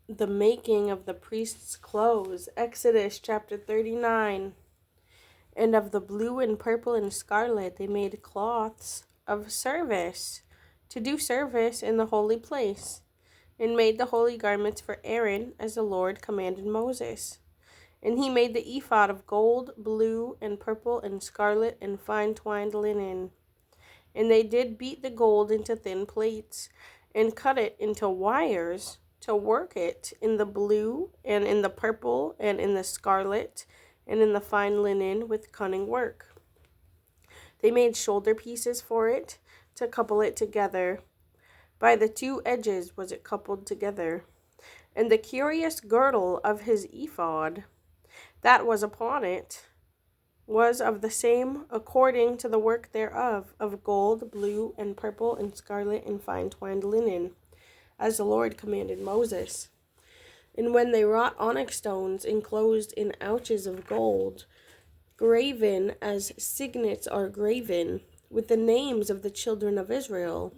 the making of the priest's clothes, Exodus chapter 39. And of the blue and purple and scarlet they made cloths of service, to do service in the holy place, and made the holy garments for Aaron, as the Lord commanded Moses. And he made the ephod of gold, blue, and purple, and scarlet, and fine twined linen. And they did beat the gold into thin plates, and cut it into wires, to work it in the blue, and in the purple, and in the scarlet, and in the fine linen with cunning work. They made shoulder pieces for it, to couple it together. By the two edges was it coupled together. And the curious girdle of his ephod that was upon it was of the same according to the work thereof, of gold, blue, and purple, and scarlet, and fine twined linen, as the Lord commanded Moses. And when they wrought onyx stones enclosed in ouches of gold, graven as signets are graven, with the names of the children of Israel,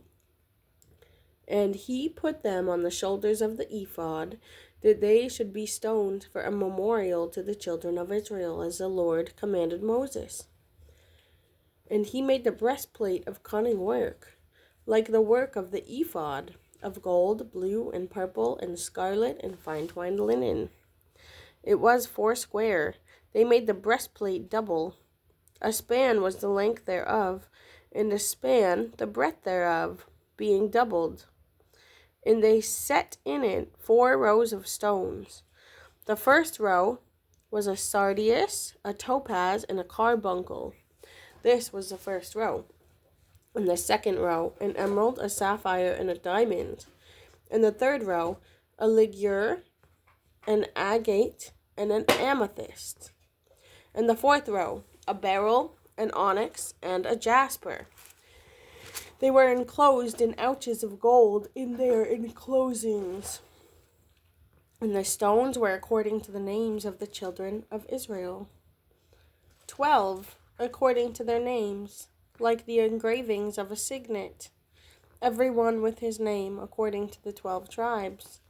and he put them on the shoulders of the ephod, that they should be stones for a memorial to the children of Israel, as the Lord commanded Moses. And he made the breastplate of cunning work, like the work of the ephod, of gold, blue, and purple, and scarlet, and fine twined linen. It was 4 square. They made the breastplate double. A span was the length thereof, and a span the breadth thereof, being doubled. And they set in it 4 rows of stones. The first row was a sardius, a topaz, and a carbuncle. This was the first row. And the second row, an emerald, a sapphire, and a diamond. And the third row, a ligure, an agate, and an amethyst. And the fourth row, a beryl, an onyx, and a jasper. They were enclosed in ouches of gold in their enclosings. And the stones were according to the names of the children of Israel. 12, according to their names, like the engravings of a signet, every one with his name, according to the 12 tribes.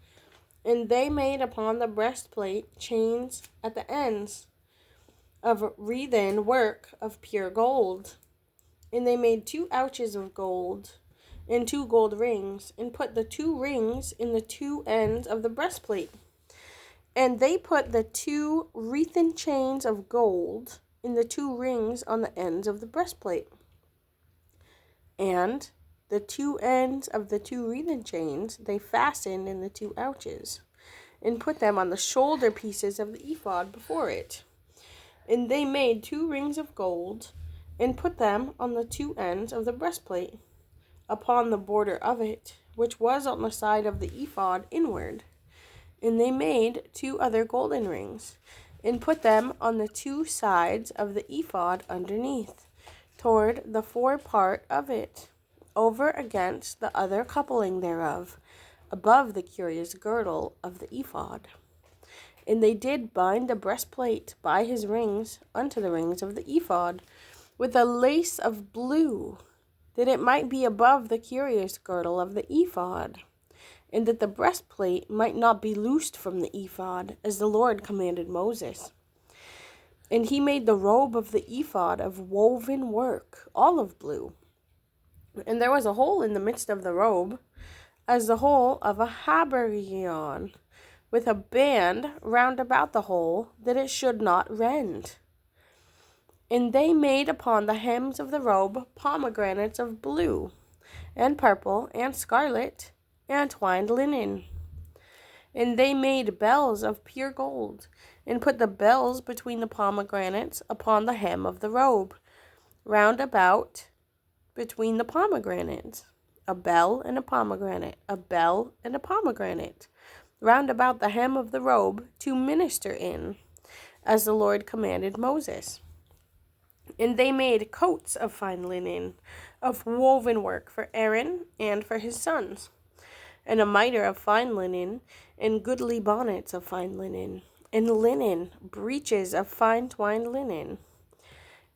And they made upon the breastplate chains at the ends, of wreathen work of pure gold. And they made 2 ouches of gold, and 2 gold rings, and put the 2 rings in the 2 ends of the breastplate. And they put the 2 wreathen chains of gold in the 2 rings on the ends of the breastplate. And the 2 ends of the 2 wreathen chains they fastened in the 2 ouches, and put them on the shoulder pieces of the ephod before it. And they made 2 rings of gold, and put them on the 2 ends of the breastplate, upon the border of it, which was on the side of the ephod inward. And they made 2 other golden rings, and put them on the 2 sides of the ephod underneath, toward the fore part of it, over against the other coupling thereof, above the curious girdle of the ephod. And they did bind the breastplate by his rings unto the rings of the ephod, with a lace of blue, that it might be above the curious girdle of the ephod, and that the breastplate might not be loosed from the ephod, as the Lord commanded Moses. And he made the robe of the ephod of woven work, olive blue. And there was a hole in the midst of the robe, as the hole of a habergeon, with a band round about the hole, that it should not rend. And they made upon the hems of the robe pomegranates of blue, and purple, and scarlet, and twined linen. And they made bells of pure gold, and put the bells between the pomegranates upon the hem of the robe, round about between the pomegranates. A bell and a pomegranate, a bell and a pomegranate, round about the hem of the robe, to minister in, as the Lord commanded Moses. And they made coats of fine linen, of woven work, for Aaron and for his sons, and a mitre of fine linen, and goodly bonnets of fine linen, and linen, breeches of fine twined linen,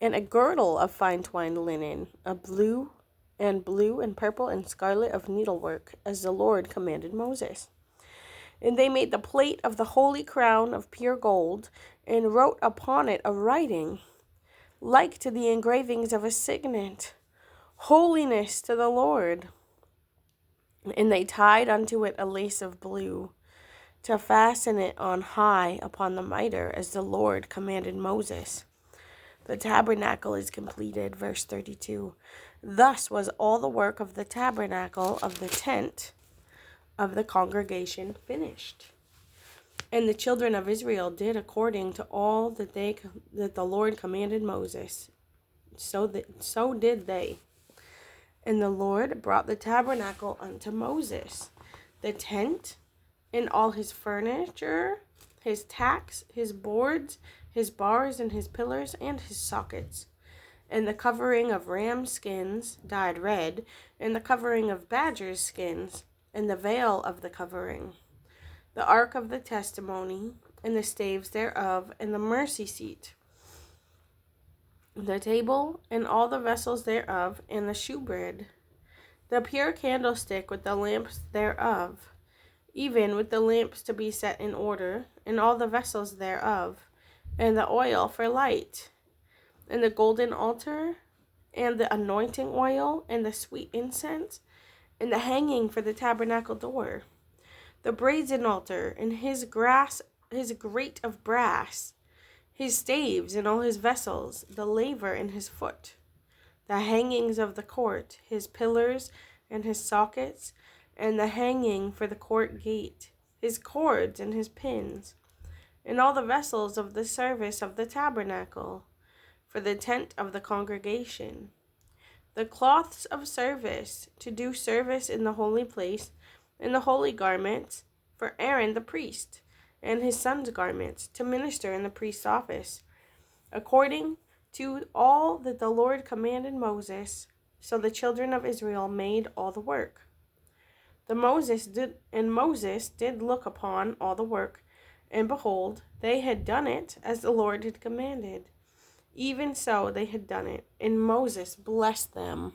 and a girdle of fine twined linen, a blue and purple and scarlet of needlework, as the Lord commanded Moses. And they made the plate of the holy crown of pure gold, and wrote upon it a writing, like to the engravings of a signet, Holiness to the Lord. And they tied unto it a lace of blue, to fasten it on high upon the mitre, as the Lord commanded Moses. The tabernacle is completed. Verse 32. Thus was all the work of the tabernacle of the tent of the congregation finished. And the children of Israel did according to all that the Lord commanded Moses. So did they. And the Lord brought the tabernacle unto Moses, the tent, and all his furniture, his tacks, his boards, his bars, and his pillars, and his sockets, and the covering of ram skins dyed red, and the covering of badgers' skins, and the veil of the covering, the ark of the testimony, and the staves thereof, and the mercy seat, the table, and all the vessels thereof, and the shewbread, the pure candlestick with the lamps thereof, even with the lamps to be set in order, and all the vessels thereof, and the oil for light, and the golden altar, and the anointing oil, and the sweet incense, and the hanging for the tabernacle door, the brazen altar, and his grate of brass, his staves, and all his vessels, the laver and his foot, the hangings of the court, his pillars, and his sockets, and the hanging for the court gate, his cords and his pins, and all the vessels of the service of the tabernacle, for the tent of the congregation, the cloths of service, to do service in the holy place, and the holy garments, for Aaron the priest, and his sons' garments, to minister in the priest's office, according to all that the Lord commanded Moses. So the children of Israel made all the work. Moses did look upon all the work, and behold, they had done it as the Lord had commanded. Even so they had done it, and Moses blessed them.